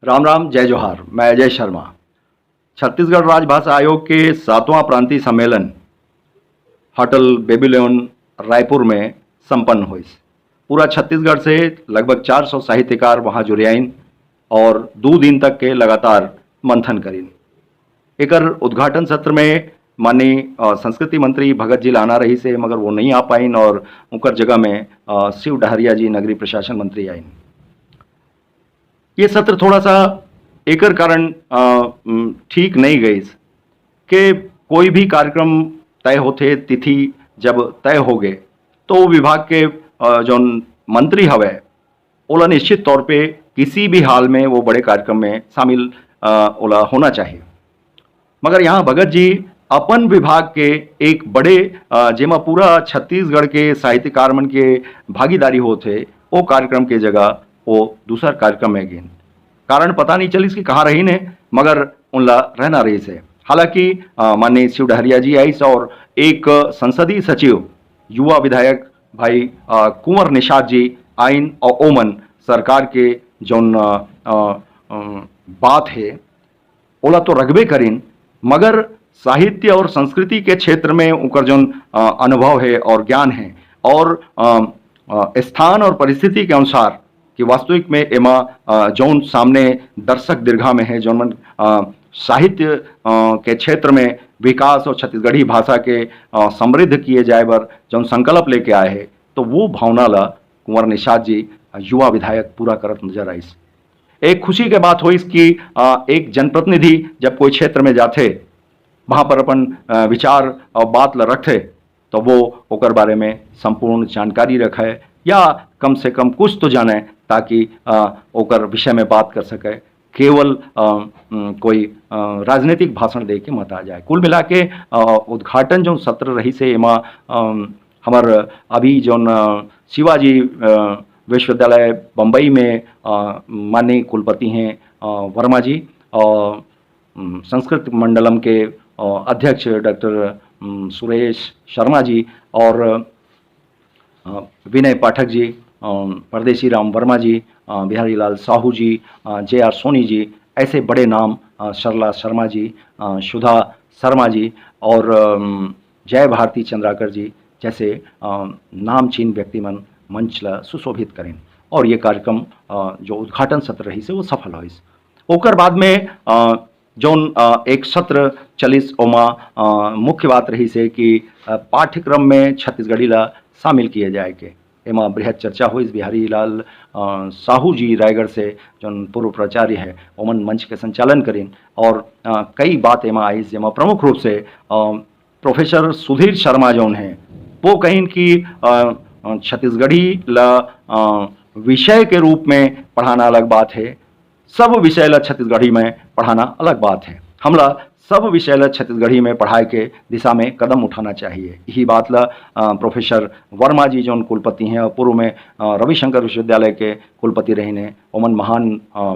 राम राम, जय जोहार। मैं अजय शर्मा। छत्तीसगढ़ राजभाषा आयोग के 7वां प्रांतीय सम्मेलन होटल बेबीलोन रायपुर में संपन्न हुई। पूरा छत्तीसगढ़ से लगभग 400 साहित्यकार वहाँ जुड़े आइन और 2 दिन तक के लगातार मंथन करीन। एकर उद्घाटन सत्र में माननीय संस्कृति मंत्री भगत जी लाना रही से, मगर वो नहीं आ पाइन और उनकर जगह में शिव डहरिया जी नगरीय प्रशासन मंत्री आइन। ये सत्र थोड़ा सा एकर कारण ठीक नहीं गई कि कोई भी कार्यक्रम तय होते, तिथि जब तय हो गए तो विभाग के जो मंत्री हवे ओला निश्चित तौर पे किसी भी हाल में वो बड़े कार्यक्रम में शामिल ओला होना चाहिए। मगर यहाँ भगत जी अपन विभाग के एक बड़े जेमा पूरा छत्तीसगढ़ के साहित्यकार मन के भागीदारी होते, वो कार्यक्रम के जगह वो दूसरा कार्यक्रम में गिन। कारण पता नहीं चलिस कि कहाँ रही ने, मगर उनला रहना रही से। हालांकि माननीय शिव डहरिया जी आईस और एक संसदीय सचिव युवा विधायक भाई कुंवर निषाद जी आइन और ओमन सरकार के जौन बात है ओला तो रखबे करीन, मगर साहित्य और संस्कृति के क्षेत्र में उनका जो अनुभव है और ज्ञान है और स्थान और परिस्थिति के अनुसार कि वास्तविक में एमा जौन सामने दर्शक दीर्घा में है, जौन साहित्य के क्षेत्र में विकास और छत्तीसगढ़ी भाषा के समृद्ध किए जाए बर जौन संकल्प लेके आए हैं, तो वो भावना ला कुंवर निषाद जी युवा विधायक पूरा करत नजर आईस। एक खुशी के बात हुई कि एक जनप्रतिनिधि जब कोई क्षेत्र में जाते वहाँ पर अपन विचार और बात ला रखे तो वो ओकर बारे में संपूर्ण जानकारी रखे या कम से कम कुछ तो जाने, ताकि ओकर विषय में बात कर सके। केवल कोई राजनीतिक भाषण दे के मत आ जाए। कुल मिला के उद्घाटन जो सत्र रही से एमा हमार अभी जो शिवाजी विश्वविद्यालय बम्बई में माननीय कुलपति हैं वर्मा जी और संस्कृत मंडलम के अध्यक्ष डॉक्टर सुरेश शर्मा जी और विनय पाठक जी, परदेसी राम वर्मा जी, बिहारी लाल साहू जी, JR सोनी जी, ऐसे बड़े नाम, सरला शर्मा जी, सुधा शर्मा जी और जय भारती चंद्राकर जी जैसे नामचीन व्यक्तिमन मंच ला सुशोभित करें और ये कार्यक्रम जो उद्घाटन सत्र रही से वो सफल हुई। ओकर बाद में जौन एक सत्र चलिस ओमा मुख्य बात रही से कि पाठ्यक्रम में छत्तीसगढ़ी ला शामिल किए जाए के एमा बृहद चर्चा हुई। बिहारी लाल साहू जी रायगढ़ से जो पूर्व प्राचार्य है ओमन मंच के संचालन करीन और कई बात एमा आई, जेमा प्रमुख रूप से प्रोफेसर सुधीर शर्मा जौन हैं वो कहीं कि छत्तीसगढ़ी ला विषय के रूप में पढ़ाना अलग बात है, सब विषय ला छत्तीसगढ़ी में पढ़ाना अलग बात है। हमला सब विषय ला छत्तीसगढ़ी में पढ़ाई के दिशा में कदम उठाना चाहिए। यही बात ला प्रोफेसर वर्मा जी जो कुलपति हैं और पूर्व में रविशंकर विश्वविद्यालय के कुलपति रही हैं, ओमन महान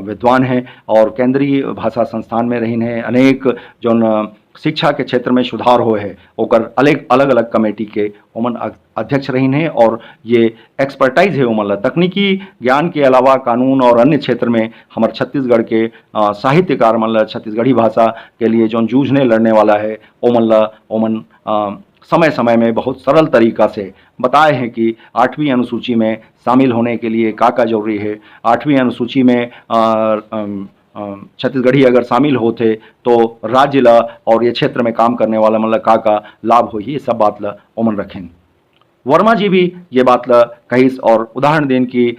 विद्वान हैं और केंद्रीय भाषा संस्थान में रही हैं। अनेक जो शिक्षा के क्षेत्र में सुधार हो है ओकर अलग अलग कमेटी के ओमन अध्यक्ष रही हैं और ये एक्सपर्टाइज है ओमन ला तकनीकी ज्ञान के अलावा कानून और अन्य क्षेत्र में हमारे छत्तीसगढ़ के साहित्यकार मन ला छत्तीसगढ़ी भाषा के लिए जो जूझने लड़ने वाला है ओमन समय समय में बहुत सरल तरीका से बताए हैं कि 8वीं अनुसूची में शामिल होने के लिए का जरूरी है, 8वीं अनुसूची में छत्तीसगढ़ी अगर शामिल होते तो राज्य ला और ये क्षेत्र में काम करने वाला मतलब का लाभ हो, ये सब बात ला ओमन रखें। वर्मा जी भी ये बात ला कही और उदाहरण दें कि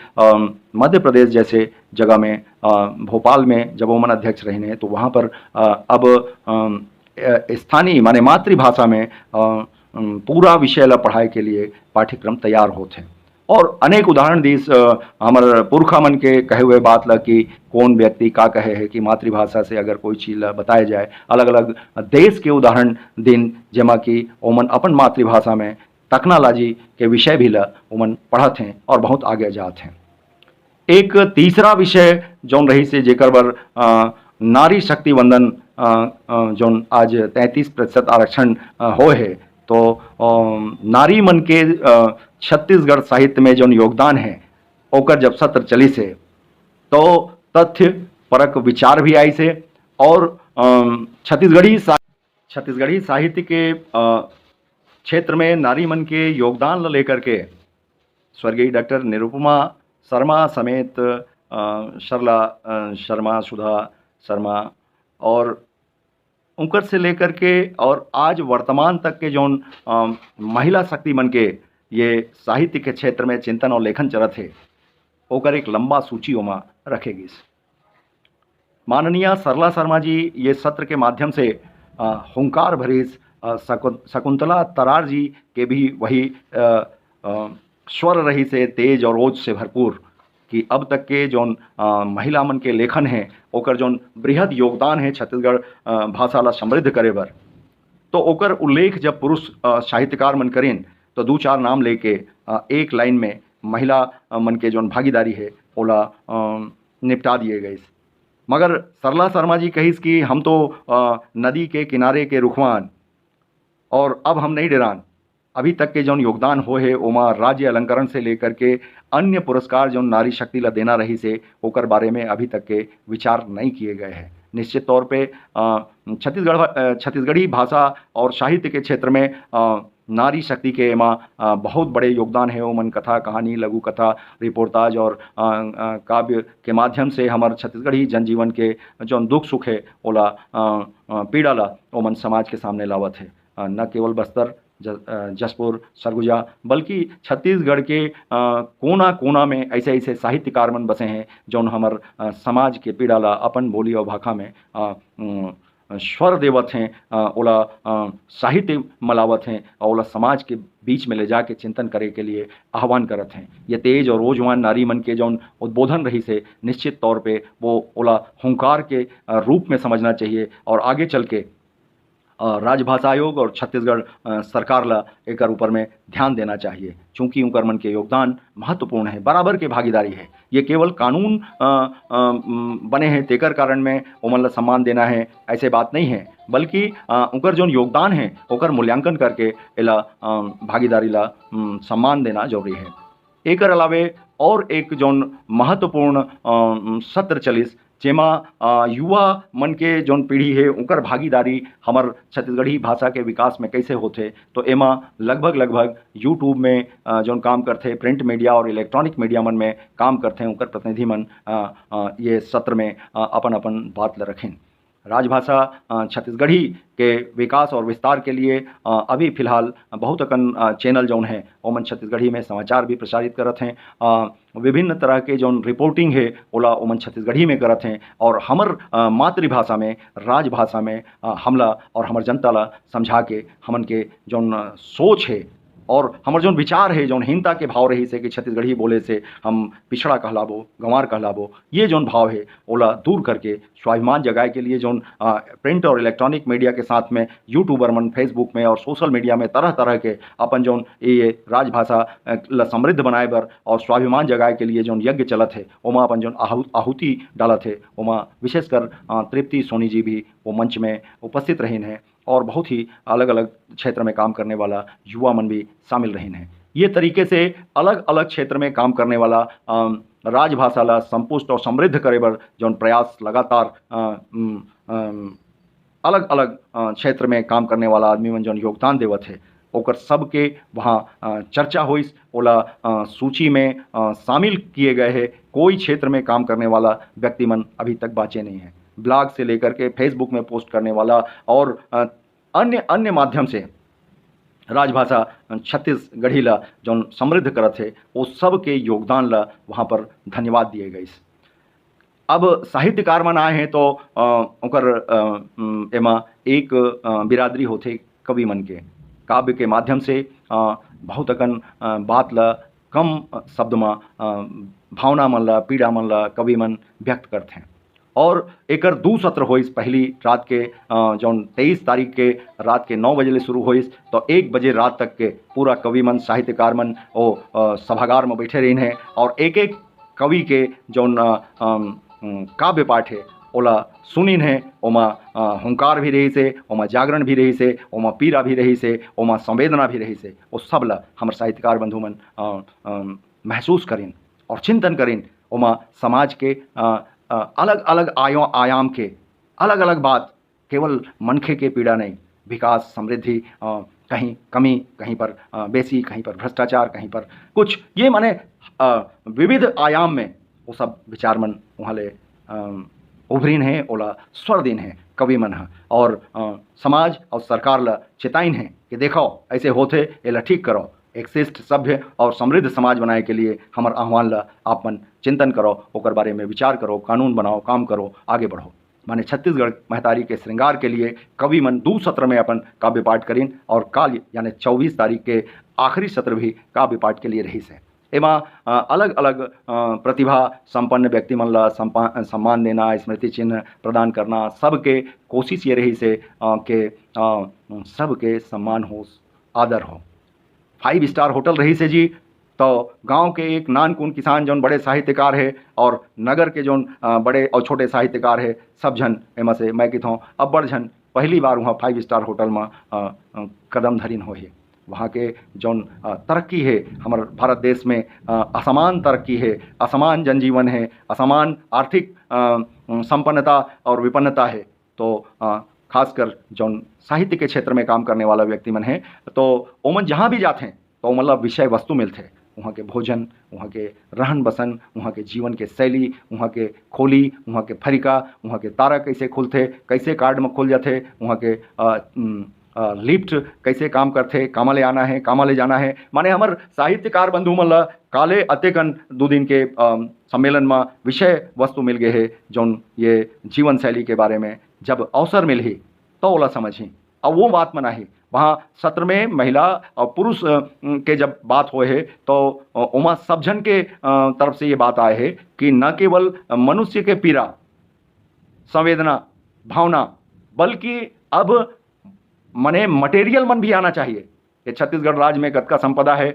मध्य प्रदेश जैसे जगह में भोपाल में जब ओमन अध्यक्ष रहे हैं तो वहाँ पर अब स्थानीय माने मातृभाषा में पूरा विषय ला पढ़ाई के लिए पाठ्यक्रम तैयार होते हैं और अनेक उदाहरण दीस हमारे पुरखा मन के कहे हुए बात ला कि कौन व्यक्ति का कहे है कि मातृभाषा से अगर कोई चीज़ बताया जाए, अलग अलग देश के उदाहरण दिन जेमा कि ओमन अपन मातृभाषा में टेक्नोलॉजी के विषय भी ला ओमन पढ़त हैं और बहुत आगे जाते हैं। एक तीसरा विषय जौन रही से जेकर बर नारी शक्ति वंदन जौन आज 33% आरक्षण हो है, तो नारी मन के छत्तीसगढ़ साहित्य में जो योगदान है ओकर जब सत्र चली से तो तथ्य परक विचार भी आई से। और छत्तीसगढ़ी साहित्य के क्षेत्र में नारी मन के योगदान ल लेकर के स्वर्गीय डॉक्टर निरुपमा शर्मा समेत सरला शर्मा, सुधा शर्मा और उनकर से लेकर के और आज वर्तमान तक के जौन महिला शक्ति मन के ये साहित्य के क्षेत्र में चिंतन और लेखन चलत है, ओकर एक लंबा सूची ओमा रखेगी। माननीय सरला शर्मा जी ये सत्र के माध्यम से हुंकार भरी शकुंतला तरार जी के भी वही स्वर रही से तेज और ओज से भरपूर कि अब तक के जौन महिला मन के लेखन है ओकर जौन बृहद योगदान है छत्तीसगढ़ भाषा ला समृद्ध करे बर, तो ओकर उल्लेख जब पुरुष साहित्यकार मन करें तो दो चार नाम लेके एक लाइन में महिला मन के जौन भागीदारी है ओला निपटा दिए गए। मगर सरला शर्मा जी कहिस कि हम तो नदी के किनारे के रुखवान और अब हम नहीं डरान। अभी तक के जौन योगदान हो है ओमा राज्य अलंकरण से लेकर के अन्य पुरस्कार जौन नारी शक्ति ला देना रही से ओकर बारे में अभी तक के विचार नहीं किए गए हैं। निश्चित तौर पे छत्तीसगढ़ी भाषा और साहित्य के क्षेत्र में नारी शक्ति के एमा बहुत बड़े योगदान है। ओमन कथा कहानी, लघु कथा, रिपोर्टाज और काव्य के माध्यम से हमारे छत्तीसगढ़ी जनजीवन के जौन दुख सुख है ओला पीड़ा ला ओमन समाज के सामने लावत है। न केवल बस्तर, जसपुर, सरगुजा बल्कि छत्तीसगढ़ के कोना कोना में ऐसे ऐसे साहित्यकार मन बसे हैं जौन हमार समाज के पीड़ा ला अपन बोली और भाषा में स्वर देवत हैं, ओला साहित्य मलावत हैं और ओला समाज के बीच में ले जाके चिंतन करे के लिए आह्वान करत हैं। ये तेज और रोजवान नारी मन के जौन उद्बोधन रही से निश्चित तौर पे वो ओला हुंकार के रूप में समझना चाहिए और आगे चल के राजभाषा आयोग और छत्तीसगढ़ सरकार ला एक ऊपर में ध्यान देना चाहिए, चूँकि उनकर मन के योगदान महत्वपूर्ण है, बराबर के भागीदारी है। ये केवल कानून बने हैं तेकर कारण में ओमन ला सम्मान देना है ऐसे बात नहीं है, बल्कि उनकर जो योगदान है ओकर मूल्यांकन करके एला भागीदारी ला सम्मान देना जरूरी है। एकर अलावे और एक जौन महत्वपूर्ण सत्र चलिस जेमा युवा मन के जौन पीढ़ी है उनकर भागीदारी हमार छत्तीसगढ़ी भाषा के विकास में कैसे होते, तो एमा लगभग यूट्यूब में जौन काम करते, प्रिंट मीडिया और इलेक्ट्रॉनिक मीडिया मन में काम करते उनकर प्रतिनिधि मन ये सत्र में अपन अपन बात ल रखें। राजभाषा छत्तीसगढ़ी के विकास और विस्तार के लिए अभी फिलहाल बहुत अकन चैनल जौन है ओमन छत्तीसगढ़ी में समाचार भी प्रसारित करत हैं। विभिन्न तरह के जौन रिपोर्टिंग है ओला ओमन छत्तीसगढ़ी में करत हैं और हमर मातृभाषा में, राजभाषा में हमला और हमर जनता ला समझा के हमन के जौन सोच है और हमार जौन विचार है, जौन हीनता के भाव रही से कि छत्तीसगढ़ी बोले से हम पिछड़ा कहलाबो, गंवार कहलाबो, ये जौन भाव है ओला दूर करके स्वाभिमान जगाए के लिए जौन प्रिंट और इलेक्ट्रॉनिक मीडिया के साथ में यूट्यूबर मन फेसबुक में और सोशल मीडिया में तरह तरह के अपन जौन ये राजभाषा ला समृद्ध बनाए बर और स्वाभिमान जगाए के लिए जौन यज्ञ चलत है ओमा अपन जौन आहुति डालत है ओमा विशेषकर तृप्ति सोनी जी भी वो मंच में उपस्थित रही हैं और बहुत ही अलग अलग क्षेत्र में काम करने वाला युवा मन भी शामिल रही हैं। ये तरीके से अलग अलग क्षेत्र में काम करने वाला राजभाषा ला संपुष्ट और समृद्ध करे बर जौन प्रयास लगातार अलग अलग क्षेत्र में काम करने वाला आदमी मन जौन योगदान देवत है ओकर सबके वहाँ चर्चा होइस, ओला सूची में शामिल किए गए हैं। कोई क्षेत्र में काम करने वाला व्यक्ति मन अभी तक बाँचे नहीं है। ब्लॉग से लेकर के फेसबुक में पोस्ट करने वाला और अन्य माध्यम से राजभाषा छत्तीसगढ़ी ला जौन समृद्ध करत है वो सब के योगदान ला वहाँ पर धन्यवाद दिए गए। अब साहित्यकार मन आए हैं तो ओकर एमा एक बिरादरी होते कवि मन के काव्य के माध्यम से बहुत अकन बात ला कम शब्द में भावना मन ला, पीड़ा मन ला कवि मन व्यक्त करते हैं और एकर 2 सत्र होइस। पहली रात के जौन 23 तारीख के रात के 9 बजे ले शुरू होइस तो 1 बजे रात तक के पूरा कवि मन, साहित्यकार मन वो सभागार में बैठे रही हैं और एक एक कवि के जौन काव्य पाठ है ओला सुनिन है। ओमा हुंकार भी रही से, ओमा जागरण भी रही से, ओमा पीड़ा भी रही से, ओमा संवेदना भी रही से, वो सब ला हमारे साहित्यकार बंधु मन महसूस करें और चिंतन करें। ओमा समाज के अलग अलग आयाम के अलग अलग बात, केवल मनखे के पीड़ा नहीं, विकास समृद्धि, कहीं कमी, कहीं पर बेसी, कहीं पर भ्रष्टाचार, कहीं पर कुछ, ये माने विविध आयाम में वो सब विचार मन वहाँ ले उभरीन है, ओला स्वर दिन है कवि मन है, और समाज और सरकार ला चेताइन है कि देखो ऐसे होते, एला ठीक करो, एक शिष्ट सभ्य और समृद्ध समाज बनाए के लिए हमार आह्वान ला आप मन चिंतन करो, ओकर बारे में विचार करो, कानून बनाओ, काम करो, आगे बढ़ो। माने छत्तीसगढ़ महतारी के श्रृंगार के लिए कवि मन 2 सत्र में अपन काव्य पाठ करीन, और काल यानी 24 तारीख के आखिरी सत्र भी काव्य पाठ के लिए रही से। एमा अलग अलग प्रतिभा संपन्न व्यक्ति मन ला सम्मान देना, स्मृति चिन्ह प्रदान करना, सबके कोशिश ये रही से कि सबके सम्मान हो, आदर हो। 5 स्टार होटल रही से जी, तो गांव के एक नानकुन किसान जौन बड़े साहित्यकार है, और नगर के जौन बड़े और छोटे साहित्यकार है, सब जन एमा से मैं कहता हूँ अब बड़ जन पहली बार वहाँ 5 स्टार होटल में कदम धरिन हो है। वहाँ के जौन तरक्की है हमारे भारत देश में, असमान तरक्की है, असमान जनजीवन है, असमान आर्थिक संपन्नता और विपन्नता है। तो खासकर जौन साहित्य के क्षेत्र में काम करने वाला व्यक्ति मन है, तो ओमन जहाँ भी जाते हैं तो मतलब विषय वस्तु मिलते, वहाँ के भोजन, वहाँ के रहन बसन, वहाँ के जीवन के शैली, वहाँ के खोली, वहाँ के फरिका, वहाँ के तारा कैसे खुलते, कैसे कार्ड में खुल जाते, वहाँ के लिफ्ट कैसे काम करते, कामा ले आना है, कामा ले जाना है। माने हमार साहित्यकार बंधु मन ला काले अतेकन 2 दिन के सम्मेलन में विषय वस्तु मिल गए है, जौन ये जीवन शैली के बारे में जब अवसर मिल ही तो ओला समझी। और वो बात मनाही वहाँ सत्र में महिला और पुरुष के जब बात हो है, तो उमा सब जन के तरफ से ये बात आए है कि न केवल मनुष्य के पीड़ा, संवेदना, भावना, बल्कि अब मने मटेरियल मन भी आना चाहिए कि छत्तीसगढ़ राज्य में कतका संपदा है,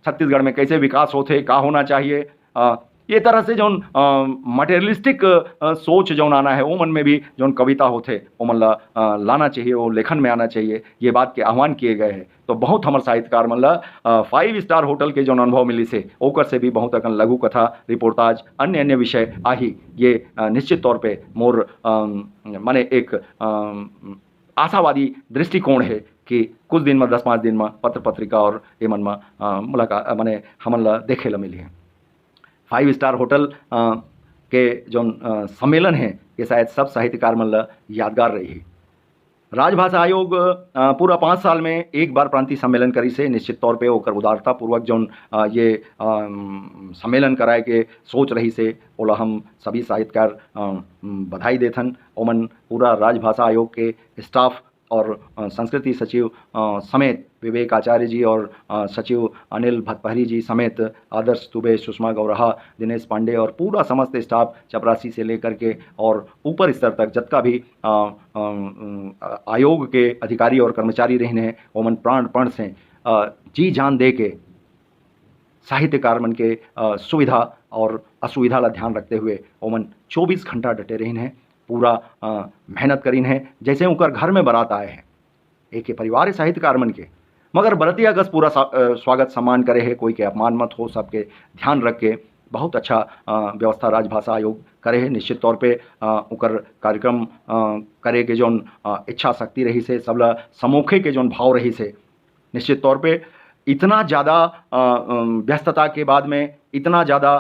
छत्तीसगढ़ में कैसे विकास होते, का होना चाहिए, ये तरह से जौन मटेरियलिस्टिक सोच जौन आना है, वो मन में भी जौन कविता होते वो मन ला लाना चाहिए, वो लेखन में आना चाहिए। ये बात के आह्वान किए गए हैं। तो बहुत हमारे साहित्यकार मन ला 5 स्टार होटल के जौन अनुभव मिली से ओकर से भी बहुत अकन लघु कथा, रिपोर्टाज, अन्य अन्य विषय आही। ये निश्चित तौर पे मोर माने एक आशावादी दृष्टिकोण है कि कुछ दिन में 10-5 दिन में पत्र पत्रिका और ये मन में मुलाकात माने हमन ला देखे ला मिली है। 5 स्टार होटल के जो सम्मेलन है ये शायद सब साहित्यकार मन ला यादगार रही है। राजभाषा आयोग पूरा 5 साल में एक बार प्रांतीय सम्मेलन करी से निश्चित तौर पे ओकर उदारता पूर्वक जो ये सम्मेलन कराए के सोच रही से ओला हम सभी साहित्यकार बधाई देथन। ओमन पूरा राजभाषा आयोग के स्टाफ और संस्कृति सचिव समेत विवेक आचार्य जी और सचिव अनिल भतपहरी जी समेत आदर्श दुबे, सुषमा गौरहा, दिनेश पांडे और पूरा समस्त स्टाफ चपरासी से लेकर के और ऊपर स्तर तक जितना भी आयोग के अधिकारी और कर्मचारी रहने हैं, ओमन प्राण पण से जी जान दे के साहित्यकार मन के सुविधा और असुविधा ला ध्यान रखते हुए ओमन 24 घंटा डटे रहन हैं, पूरा मेहनत करीन है। जैसे उनकर घर में बारात आए हैं, एक परिवार है साहित्यकार मन के, मगर बरतिया गस पूरा स्वागत सम्मान करे है, कोई के अपमान मत हो, सबके ध्यान रख के बहुत अच्छा व्यवस्था राजभाषा आयोग करे है। निश्चित तौर पे उकर कार्यक्रम करे के जौन इच्छा शक्ति रही से, सबला समोखे के जौन भाव रही से, निश्चित तौर पे इतना ज़्यादा व्यस्तता के बाद में, इतना ज़्यादा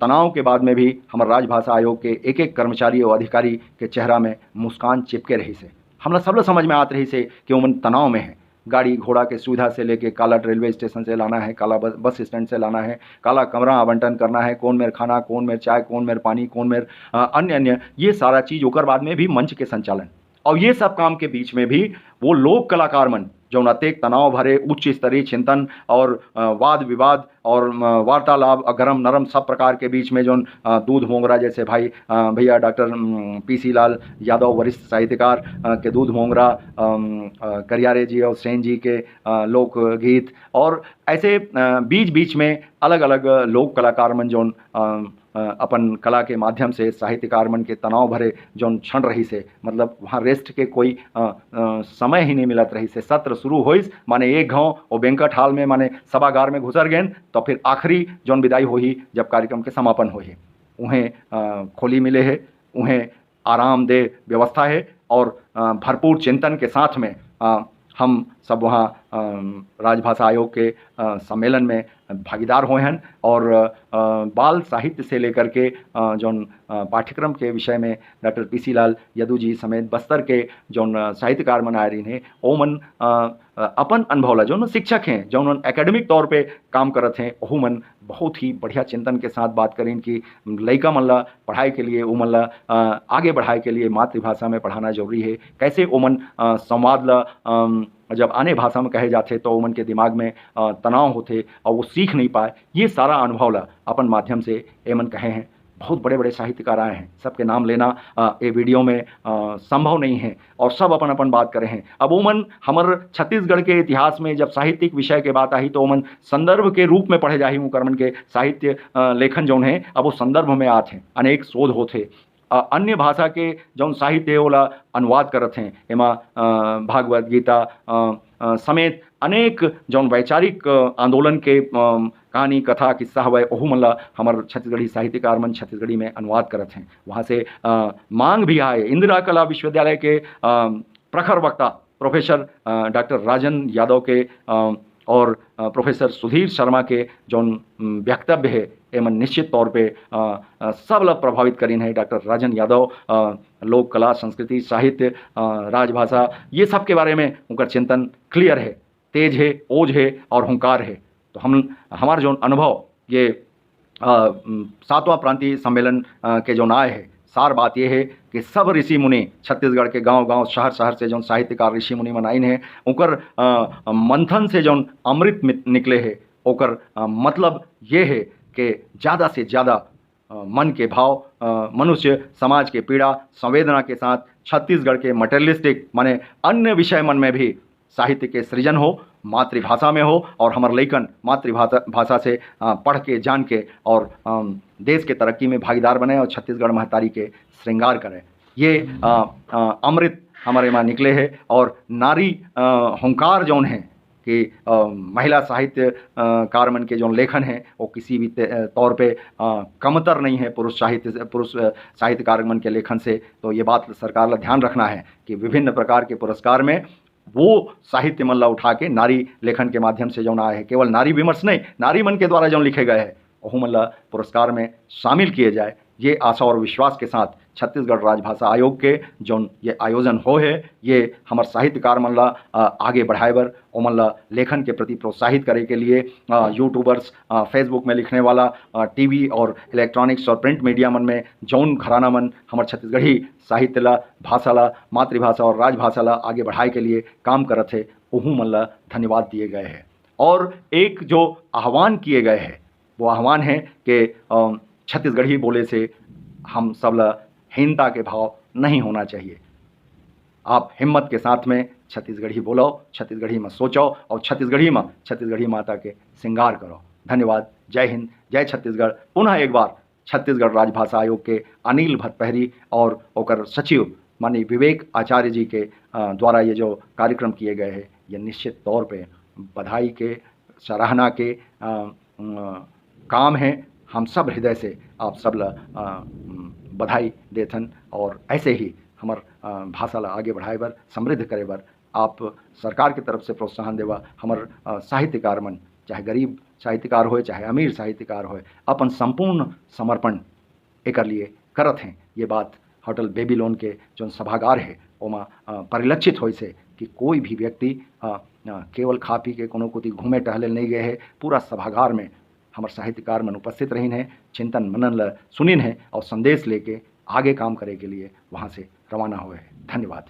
तनाव के बाद में भी हमारे राजभाषा आयोग के एक एक कर्मचारी और अधिकारी के चेहरा में मुस्कान चिपके रही से। हमरा सब समझ में आत रही से कि वो मन तनाव में है। गाड़ी घोड़ा के सुविधा से लेके काला रेलवे स्टेशन से लाना है, काला बस स्टैंड से लाना है, काला कमरा आवंटन करना है, कौन मेर खाना, कौन मेर चाय, कौन मेर पानी, कौन मेर अन्य अन्य ये सारा चीज़ ओकर बाद में भी मंच के संचालन। और ये सब काम के बीच में भी वो लोक कलाकार मन जो अत्यंत तनाव भरे उच्च स्तरीय चिंतन और वाद विवाद और वार्तालाप गरम नरम सब प्रकार के बीच में जो दूध मोंगरा जैसे भाई भैया डॉक्टर PC लाल यादव वरिष्ठ साहित्यकार के दूध मोंगरा, करियारे जी और सेन जी के लोकगीत, और ऐसे बीच बीच में अलग अलग लोक कलाकार मन जो अपन कला के माध्यम से साहित्यकार मन के तनाव भरे जो क्षण रही से, मतलब वहाँ रेस्ट के कोई समय ही नहीं मिलत रही से। सत्र शुरू होइस माने एक घाव और बैंकट हाल में माने सभागार में घुसर गए, तो फिर आखिरी जौन विदाई होही जब कार्यक्रम के समापन होही। उन्हें खोली मिले है, उन्हें आरामदेह व्यवस्था है और भरपूर चिंतन के साथ में हम सब वहाँ राजभाषा आयोग के सम्मेलन में भागीदार हुए हैं और बाल साहित्य से लेकर के जौन पाठ्यक्रम के विषय में डॉक्टर पीसी लाल यदू जी समेत बस्तर के जौन साहित्यकार मन आए रही हैं ओमन अपन अनुभव ला जौन शिक्षक हैं जौन एकेडमिक तौर पे काम करत हैं ओहू मन बहुत ही बढ़िया चिंतन के साथ बात करें कि लइका मन ला पढ़ाई के लिए ओमन ला आगे बढ़ाए के लिए मातृभाषा में पढ़ाना जरूरी है। कैसे ओमन संवाद ला जब अन्य भाषा में कहे जाते तो ओमन के दिमाग में तनाव होते और वो सीख नहीं पाए, ये सारा अनुभव ला अपन माध्यम से एमन कहे हैं। बहुत बड़े बड़े साहित्यकार आए हैं, सबके नाम लेना ये वीडियो में संभव नहीं है और सब अपन अपन बात करे हैं। अब ओमन हमर छत्तीसगढ़ के इतिहास में जब साहित्यिक विषय के बात आई तो ओमन संदर्भ के रूप में पढ़े जाही करमन के साहित्य लेखन जौन है अब वो संदर्भ में आते हैं, अनेक शोध होते अन्य भाषा के जौन साहित्य ओला अनुवाद करत हैं एमा भागवत गीता समेत अनेक जौन वैचारिक आंदोलन के कहानी कथा किस्सा हवै ओहू मन ला हमर छत्तीसगढ़ी साहित्यकार मन छत्तीसगढ़ी में अनुवाद करत हैं। वहाँ से मांग भी आए। इंदिरा कला विश्वविद्यालय के प्रखर वक्ता प्रोफेसर डॉक्टर राजन यादव के और प्रोफेसर सुधीर शर्मा के जौन वक्तव्य है एमन निश्चित तौर पे सब लोग प्रभावित करीन है। डॉक्टर राजन यादव लोक कला संस्कृति साहित्य राजभाषा ये सब के बारे में उनका चिंतन क्लियर है, तेज है, ओज है और हुंकार है। तो हम हमारा जो अनुभव ये 7वां प्रांतीय सम्मेलन के जो आए है सार बात यह है कि सब ऋषि मुनि छत्तीसगढ़ के गांव-गांव शहर-शहर से जो साहित्यकार ऋषि मुनि मनाइन है उनकर मंथन से जो अमृत निकले है ओकर मतलब ये है कि ज़्यादा से ज़्यादा मन के भाव मनुष्य समाज के पीड़ा संवेदना के साथ छत्तीसगढ़ के मटेरियलिस्टिक माने अन्य विषय मन में भी साहित्य के सृजन हो, मातृभाषा में हो और हमार लइकन मातृभाषा से पढ़ के जान के और देश के तरक्की में भागीदार बने और छत्तीसगढ़ महतारी के श्रृंगार करें। ये अमृत हमारे यहाँ निकले है और नारी हुंकार जौन है कि महिला साहित्य कारमन के जो लेखन हैं वो किसी भी तौर पे कमतर नहीं है पुरुष साहित्यकार मन के लेखन से। तो ये बात सरकार ला ध्यान रखना है कि विभिन्न प्रकार के पुरस्कार में वो साहित्य मन ला उठा के नारी लेखन के माध्यम से जो आए है, केवल नारी विमर्श नहीं नारी मन के द्वारा जो लिखे गए हैं वह मन ला पुरस्कार में शामिल किए जाए। ये आशा और विश्वास के साथ छत्तीसगढ़ राजभाषा आयोग के जो ये आयोजन हो है ये हमार साहित्यकार मन ला आगे बढ़ाए बर ओमन ला लेखन के प्रति प्रोत्साहित करे के लिए यूट्यूबर्स फेसबुक में लिखने वाला टीवी और इलेक्ट्रॉनिक्स और प्रिंट मीडिया मन में जौन घराना मन हमार छत्तीसगढ़ी साहित्य ला भाषा ला मातृभाषा और राजभाषा ला आगे बढ़ाए के लिए काम करत है ओहू मन ला धन्यवाद दिए गए हैं। और एक जो आह्वान किए गए हैं वो आह्वान है कि छत्तीसगढ़ी बोले से हम सब ला हीनता के भाव नहीं होना चाहिए। आप हिम्मत के साथ में छत्तीसगढ़ी बोलो, छत्तीसगढ़ी में सोचो और छत्तीसगढ़ी माता के श्रृंगार करो। धन्यवाद। जय हिंद, जय छत्तीसगढ़। पुनः एक बार छत्तीसगढ़ राजभाषा आयोग के अनिल भतपहरी और ओकर सचिव माननीय विवेक आचार्य जी के द्वारा ये जो कार्यक्रम किए गए हैं ये निश्चित तौर पे बधाई के सराहना के काम है। हम सब हृदय से आप सब ला बधाई देथन और ऐसे ही हमार भाषा ला आगे बढ़ाए बर समृद्ध करे बर आप सरकार की तरफ से प्रोत्साहन देवा हमार साहित्यकार मन चाहे गरीब साहित्यकार होए चाहे अमीर साहित्यकार होए अपन संपूर्ण समर्पण एक लिए करत हैं। ये बात होटल बेबीलोन के जो सभागार है ओमा परिलक्षित होई से कि कोई भी व्यक्ति केवल खा पी के कोनो कोती घूमे टहले नहीं गए है। पूरा सभागार में हमारे साहित्यकार मन उपस्थित रहीन है, चिंतन मनन ल सुनिन है और संदेश लेके आगे काम करे के लिए वहाँ से रवाना हुए हैं। धन्यवाद।